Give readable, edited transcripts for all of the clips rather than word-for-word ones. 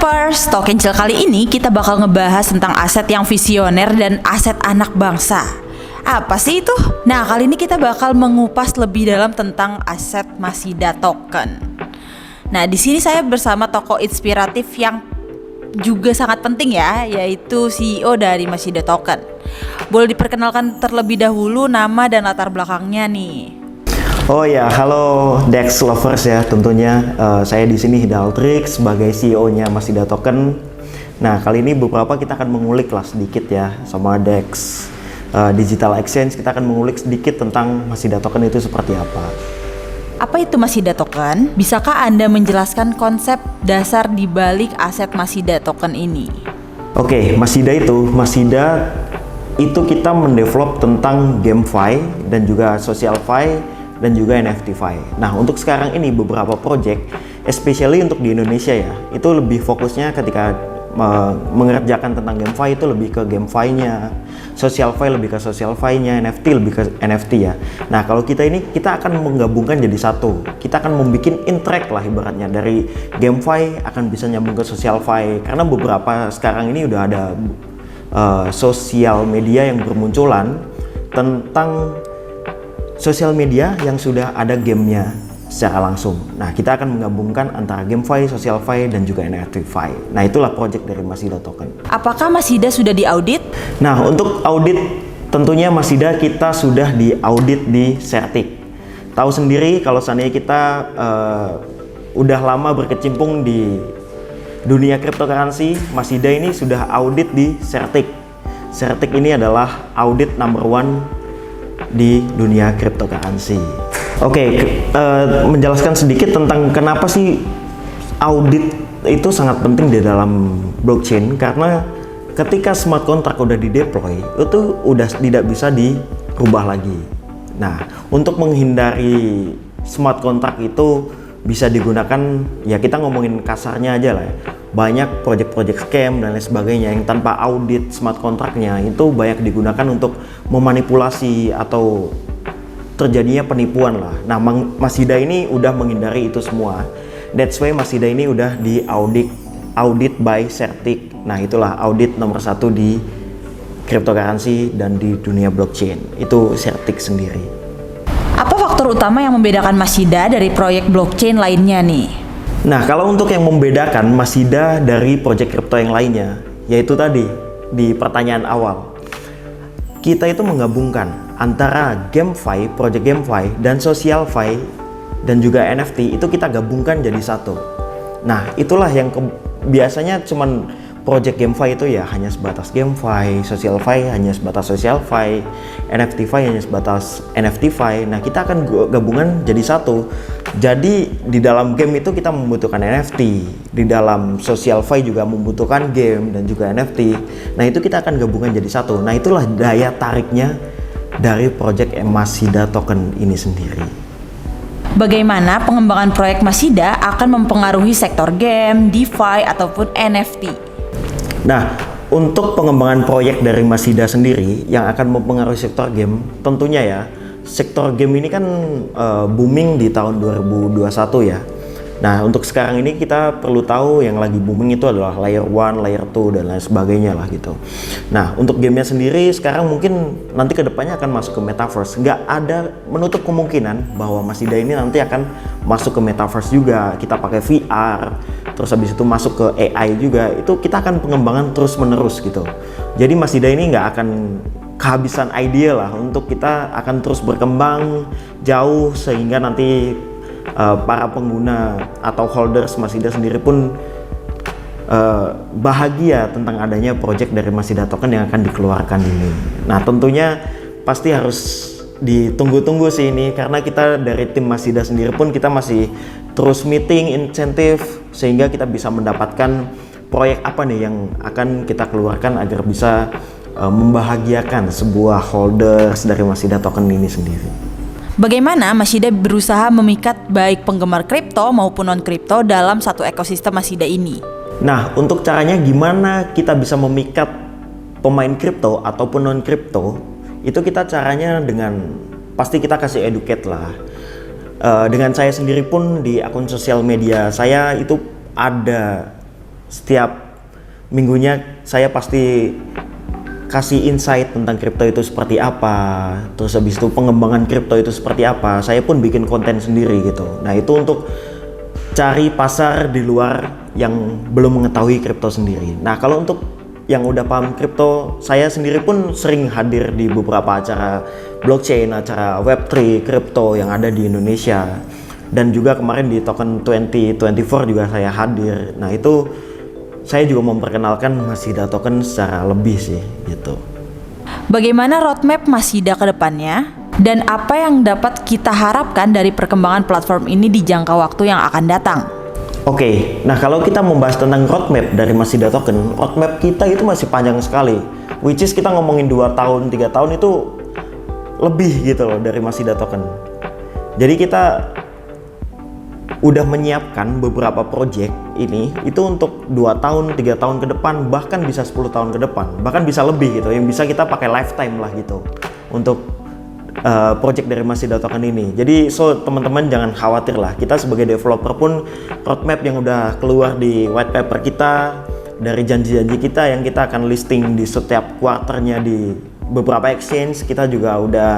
Lovers, Tokencil kali ini kita bakal ngebahas tentang aset yang visioner dan aset anak bangsa. Apa sih itu? Nah, kali ini kita bakal mengupas lebih dalam tentang aset Masida Token. Nah, di sini saya bersama tokoh inspiratif yang juga sangat penting ya, yaitu CEO dari Masida Token. Boleh diperkenalkan terlebih dahulu nama dan latar belakangnya nih. Oh ya, halo Dex Lovers ya, tentunya saya di sini Hidaltrix sebagai CEO-nya Masida Token. Nah, kali ini beberapa kita akan mengulik lah sedikit ya sama Dex Digital Exchange. Kita akan mengulik sedikit tentang Masida Token itu seperti apa. Apa itu Masida Token? Bisakah Anda menjelaskan konsep dasar di balik aset Masida Token ini? Oke, Masida itu kita mendevelop tentang GameFi dan juga SocialFi dan juga NFTFi. Nah, untuk sekarang ini beberapa project, especially untuk di Indonesia ya, itu lebih fokusnya ketika mengerjakan tentang GameFi itu lebih ke GameFi-nya, SocialFi lebih ke SocialFi-nya, NFT lebih ke NFT ya. Nah, kalau kita akan menggabungkan jadi satu. Kita akan membuat interact lah ibaratnya, dari GameFi akan bisa nyambung ke SocialFi, karena beberapa sekarang ini udah ada sosial media yang bermunculan tentang sosial media yang sudah ada gamenya secara langsung. Nah, kita akan menggabungkan antara GameFi, SocialFi, dan juga NFTFi. Nah, itulah project dari Masida Token. Apakah Masida sudah diaudit? Nah, untuk audit tentunya Masida kita sudah diaudit di Certik. Tahu sendiri kalau seandainya kita udah lama berkecimpung di dunia cryptocurrency, Masida ini sudah audit di Certik. Certik ini adalah audit number one di dunia cryptocurrency. Oke, menjelaskan sedikit tentang kenapa sih audit itu sangat penting di dalam blockchain, karena ketika smart contract udah dideploy itu udah tidak bisa dirubah lagi. Nah, untuk menghindari smart contract itu bisa digunakan, ya kita ngomongin kasarnya aja lah ya, banyak project-project scam dan lain sebagainya yang tanpa audit smart contract-nya itu banyak digunakan untuk memanipulasi atau terjadinya penipuan lah. Nah, Masida ini udah menghindari itu semua. That's why Masida ini udah di audit by Certik. Nah, itulah audit nomor satu di cryptocurrency dan di dunia blockchain, itu Certik sendiri. Apa faktor utama yang membedakan Masida dari proyek blockchain lainnya nih? Nah, kalau untuk yang membedakan Masida dari proyek kripto yang lainnya, yaitu tadi di pertanyaan awal, kita itu menggabungkan antara GameFi, project GameFi, dan SocialFi dan juga NFT itu kita gabungkan jadi satu. Nah, itulah yang biasanya cuman project GameFi itu ya hanya sebatas GameFi, SocialFi hanya sebatas SocialFi, NFTFi hanya sebatas NFTFi. Nah, kita akan gabungan jadi satu. Jadi di dalam game itu kita membutuhkan NFT, di dalam SocialFi juga membutuhkan game dan juga NFT. Nah, itu kita akan gabungan jadi satu. Nah, itulah daya tariknya dari project Masida Token ini sendiri. Bagaimana pengembangan proyek Masida akan mempengaruhi sektor game, DeFi, ataupun NFT? Nah, untuk pengembangan proyek dari Masida sendiri yang akan mempengaruhi sektor game, tentunya ya, sektor game ini kan booming di tahun 2021 ya. Nah, untuk sekarang ini kita perlu tahu yang lagi booming itu adalah layer 1, layer 2, dan lain sebagainya lah gitu. Nah, untuk gamenya sendiri sekarang mungkin nanti kedepannya akan masuk ke Metaverse. Nggak ada menutup kemungkinan bahwa Masida ini nanti akan masuk ke Metaverse juga. Kita pakai VR, terus habis itu masuk ke AI juga. Itu kita akan pengembangan terus menerus gitu. Jadi Masida ini nggak akan kehabisan ide lah, untuk kita akan terus berkembang jauh sehingga nanti para pengguna atau holders Masida sendiri pun bahagia tentang adanya project dari Masida Token yang akan dikeluarkan ini. Nah, tentunya pasti harus ditunggu-tunggu sih ini, karena kita dari tim Masida sendiri pun kita masih terus meeting insentif sehingga kita bisa mendapatkan proyek apa nih yang akan kita keluarkan agar bisa membahagiakan sebuah holders dari Masida Token ini sendiri. Bagaimana Masida berusaha memikat baik penggemar kripto maupun non-kripto dalam satu ekosistem Masida ini? Nah, untuk caranya gimana kita bisa memikat pemain kripto ataupun non-kripto, itu kita caranya dengan pasti kita kasih educate lah. Dengan saya sendiri pun di akun sosial media saya itu ada Setiap minggunya saya pasti kasih insight tentang kripto itu seperti apa, terus habis itu pengembangan kripto itu seperti apa. Saya pun bikin konten sendiri gitu. Nah itu untuk cari pasar di luar yang belum mengetahui kripto sendiri. Nah kalau untuk yang udah paham kripto, saya sendiri pun sering hadir di beberapa acara blockchain, acara Web3 kripto yang ada di Indonesia. Dan juga kemarin di Token 2024 juga saya hadir. Nah itu saya juga memperkenalkan Masida Token secara lebih sih gitu. Bagaimana roadmap Masida ke depannya? Dan apa yang dapat kita harapkan dari perkembangan platform ini di jangka waktu yang akan datang? Oke, nah kalau kita membahas tentang roadmap dari Masida Token, roadmap kita itu masih panjang sekali. Which is kita ngomongin 2 tahun, 3 tahun itu lebih gitu loh dari Masida Token. Jadi kita udah menyiapkan beberapa project ini itu untuk 2 tahun, 3 tahun ke depan, bahkan bisa 10 tahun ke depan, bahkan bisa lebih gitu, yang bisa kita pakai lifetime lah gitu untuk project dari Masida Token ini. Jadi teman-teman jangan khawatir lah, kita sebagai developer pun roadmap yang udah keluar di white paper kita, dari janji-janji kita yang kita akan listing di setiap quarternya di beberapa exchange, kita juga udah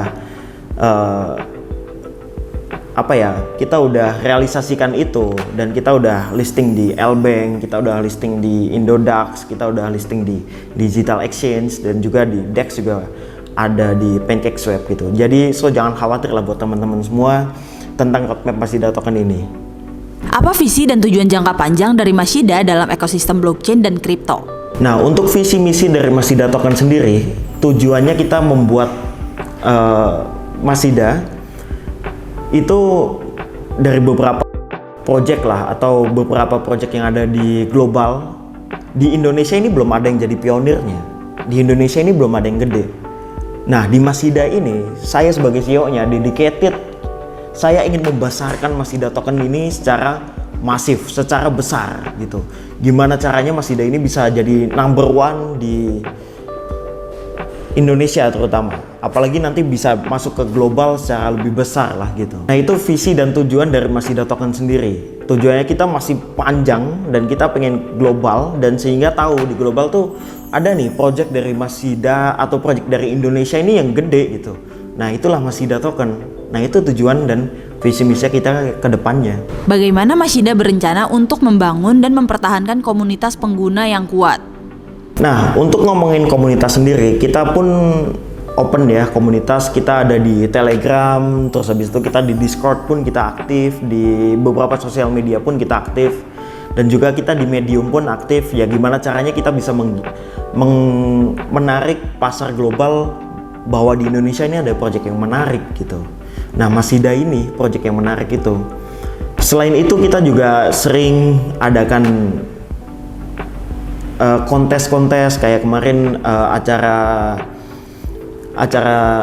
kita udah realisasikan itu, dan kita udah listing di L-Bank, kita udah listing di Indodax, kita udah listing di Digital Exchange, dan juga di DEX juga ada di PancakeSwap gitu. Jadi jangan khawatir lah buat teman-teman semua tentang roadmap Masida Token ini. Apa visi dan tujuan jangka panjang dari Masida dalam ekosistem blockchain dan kripto? Nah untuk visi misi dari Masida Token sendiri, tujuannya kita membuat Masida itu dari beberapa project lah, atau beberapa project yang ada di global. Di Indonesia ini belum ada yang jadi pionirnya, di Indonesia ini belum ada yang gede. Nah di Masida ini saya sebagai CEO-nya dedicated, saya ingin membesarkan Masida Token ini secara masif, secara besar gitu. Gimana caranya Masida ini bisa jadi number one di Indonesia terutama, apalagi nanti bisa masuk ke global secara lebih besar lah gitu. Nah itu visi dan tujuan dari Masida Token sendiri. Tujuannya kita masih panjang dan kita pengen global, dan sehingga tahu di global tuh ada nih project dari Masida atau project dari Indonesia ini yang gede gitu. Nah itulah Masida Token. Nah itu tujuan dan visi misi kita ke depannya. Bagaimana Masida berencana untuk membangun dan mempertahankan komunitas pengguna yang kuat? Nah, untuk ngomongin komunitas sendiri, kita pun open ya, komunitas kita ada di Telegram, terus habis itu kita di Discord pun kita aktif, di beberapa sosial media pun kita aktif, dan juga kita di Medium pun aktif. Ya gimana caranya kita bisa menarik pasar global bahwa di Indonesia ini ada project yang menarik gitu. Nah, Masida ini project yang menarik itu. Selain itu kita juga sering adakan kontes-kontes kayak kemarin acara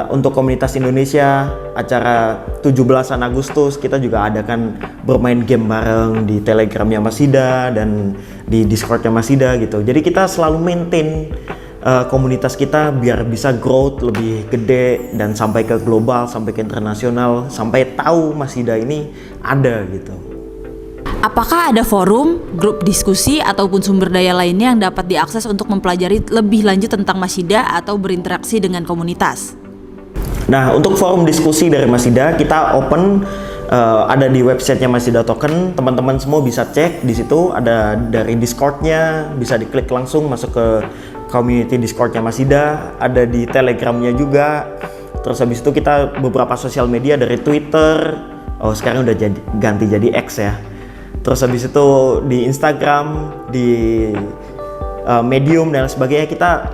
untuk komunitas Indonesia, acara 17-an Agustus kita juga adakan bermain game bareng di Telegramnya Masida dan di Discordnya Masida gitu. Jadi kita selalu maintain komunitas kita biar bisa growth lebih gede dan sampai ke global, sampai ke internasional, sampai tahu Masida ini ada gitu. Apakah ada forum, grup diskusi, ataupun sumber daya lainnya yang dapat diakses untuk mempelajari lebih lanjut tentang Masida atau berinteraksi dengan komunitas? Nah, untuk forum diskusi dari Masida kita open, ada di websitenya Masida Token. Teman-teman semua bisa cek di situ, ada dari Discordnya, bisa diklik langsung masuk ke community Discordnya Masida, ada di Telegramnya juga. Terus habis itu kita beberapa sosial media dari Twitter, sekarang udah ganti jadi X ya. Terus habis itu di Instagram, di Medium dan sebagainya kita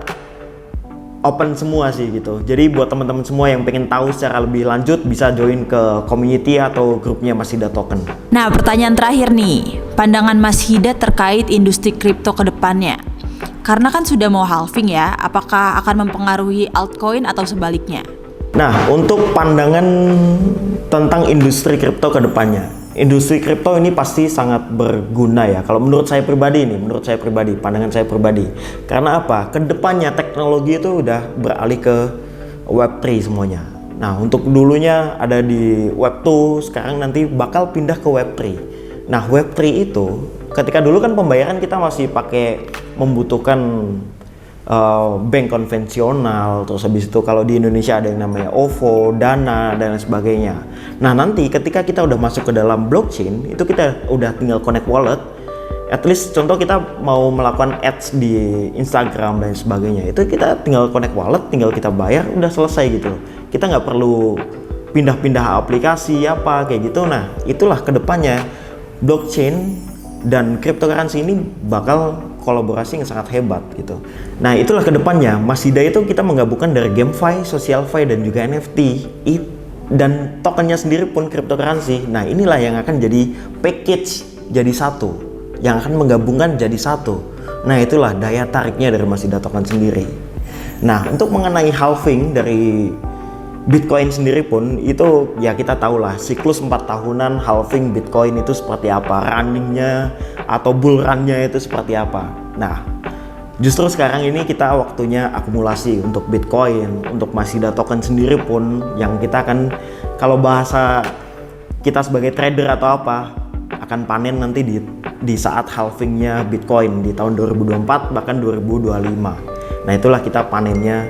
open semua sih gitu. Jadi buat teman-teman semua yang pengen tahu secara lebih lanjut bisa join ke community atau grupnya Masida Token. Nah, pertanyaan terakhir nih, pandangan Mas Hida terkait industri kripto ke depannya. Karena kan sudah mau halving ya, apakah akan mempengaruhi altcoin atau sebaliknya? Nah, untuk pandangan tentang industri kripto ke depannya. Industri kripto ini pasti sangat berguna ya. Kalau menurut saya pribadi, pandangan saya pribadi. Karena apa? Kedepannya teknologi itu udah beralih ke Web3 semuanya. Nah, untuk dulunya ada di Web2, sekarang nanti bakal pindah ke Web3. Nah, Web3 itu ketika dulu kan pembayaran kita masih pakai membutuhkan bank konvensional, terus habis itu kalau di Indonesia ada yang namanya OVO, Dana, dan lain sebagainya. Nah nanti ketika kita udah masuk ke dalam blockchain, itu kita udah tinggal connect wallet. At least contoh kita mau melakukan ads di Instagram dan sebagainya, itu kita tinggal connect wallet, tinggal kita bayar, udah selesai gitu. Kita nggak perlu pindah-pindah aplikasi apa kayak gitu. Nah itulah kedepannya blockchain dan cryptocurrency ini bakal kolaborasi yang sangat hebat gitu. Nah itulah kedepannya Masida itu kita menggabungkan dari GameFi, SocialFi, dan juga NFT dan tokennya sendiri pun cryptocurrency. Nah inilah yang akan jadi package jadi satu, yang akan menggabungkan jadi satu. Nah itulah daya tariknya dari Masida token sendiri. Nah untuk mengenai halving dari Bitcoin sendiri pun itu ya kita tahu lah siklus 4 tahunan halving Bitcoin itu seperti apa, runningnya atau bull runnya itu seperti apa. Nah justru sekarang ini kita waktunya akumulasi untuk Bitcoin, untuk Masida token sendiri pun yang kita akan, kalau bahasa kita sebagai trader atau apa, akan panen nanti di saat halvingnya Bitcoin di tahun 2024 bahkan 2025. Nah itulah kita panennya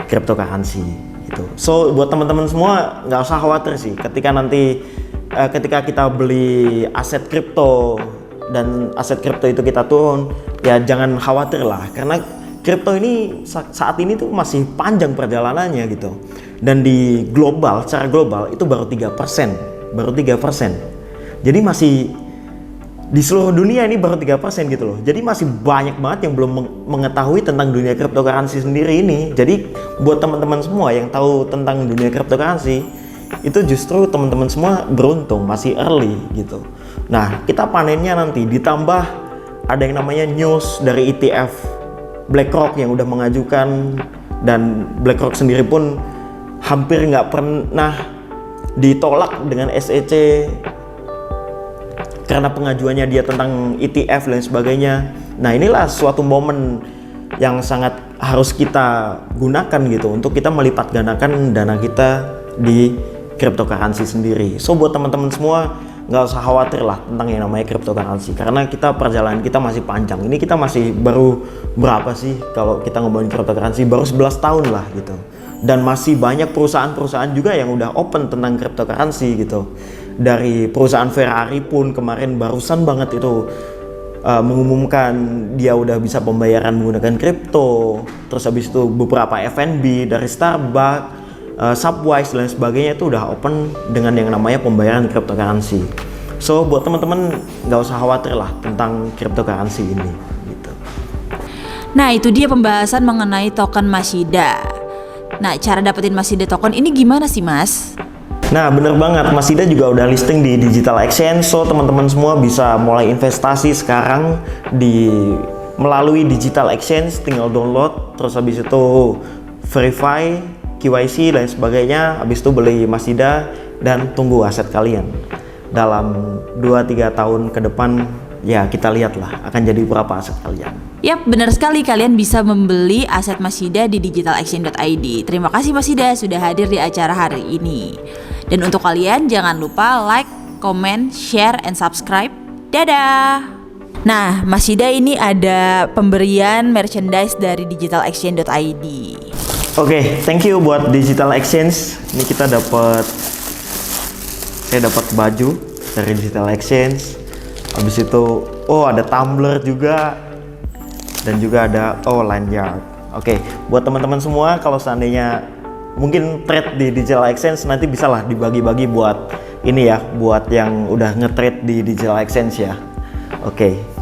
cryptocurrency. So buat teman-teman semua nggak usah khawatir sih ketika nanti ketika kita beli aset kripto dan aset kripto itu kita turun, ya jangan khawatir lah karena kripto ini saat ini tuh masih panjang perjalanannya gitu. Dan di global, secara global itu baru 3%, baru 3%. Jadi masih di seluruh dunia ini baru 3% gitu loh. Jadi masih banyak banget yang belum mengetahui tentang dunia cryptocurrency sendiri ini. Jadi buat teman-teman semua yang tahu tentang dunia cryptocurrency, itu justru teman-teman semua beruntung, masih early gitu. Nah, kita panennya nanti ditambah ada yang namanya news dari ETF BlackRock yang udah mengajukan, dan BlackRock sendiri pun hampir nggak pernah ditolak dengan SEC karena pengajuannya dia tentang ETF dan sebagainya. Nah inilah suatu momen yang sangat harus kita gunakan gitu untuk kita melipat gandakan dana kita di cryptocurrency sendiri. So buat teman-teman semua nggak usah khawatir lah tentang yang namanya cryptocurrency karena kita perjalanan kita masih panjang. Ini kita masih baru berapa sih kalau kita ngomongin cryptocurrency, baru 11 tahun lah gitu. Dan masih banyak perusahaan-perusahaan juga yang udah open tentang cryptocurrency gitu. Dari perusahaan Ferrari pun kemarin barusan banget itu mengumumkan dia udah bisa pembayaran menggunakan kripto. Terus habis itu beberapa F&B dari Starbucks, Subwise dan sebagainya itu udah open dengan yang namanya pembayaran cryptocurrency. So buat teman-teman nggak usah khawatir lah tentang cryptocurrency ini gitu. Nah itu dia pembahasan mengenai token Masida. Nah cara dapetin Masida token ini gimana sih Mas? Nah bener banget, Masida juga udah listing di Digital Exchange. So teman-teman semua bisa mulai investasi sekarang melalui Digital Exchange. Tinggal download, terus habis itu verify, KYC dan sebagainya. Habis itu beli Masida dan tunggu aset kalian. Dalam 2-3 tahun ke depan ya kita lihatlah akan jadi berapa aset kalian. Yap, benar sekali, kalian bisa membeli aset Masida di digitalexchange.id. Terima kasih Masida sudah hadir di acara hari ini. Dan untuk kalian jangan lupa like, comment, share, and subscribe. Dadah! Nah, Masida ini ada pemberian merchandise dari digitalexchange.id. Oke, thank you buat Digital Exchange. Ini saya dapat baju dari Digital Exchange. Habis itu, ada tumbler juga. Dan juga ada lanyard. Oke, buat teman-teman semua kalau seandainya mungkin trade di Digital Exchange nanti bisalah dibagi-bagi buat ini ya, buat yang udah nge-trade di Digital Exchange ya. Oke.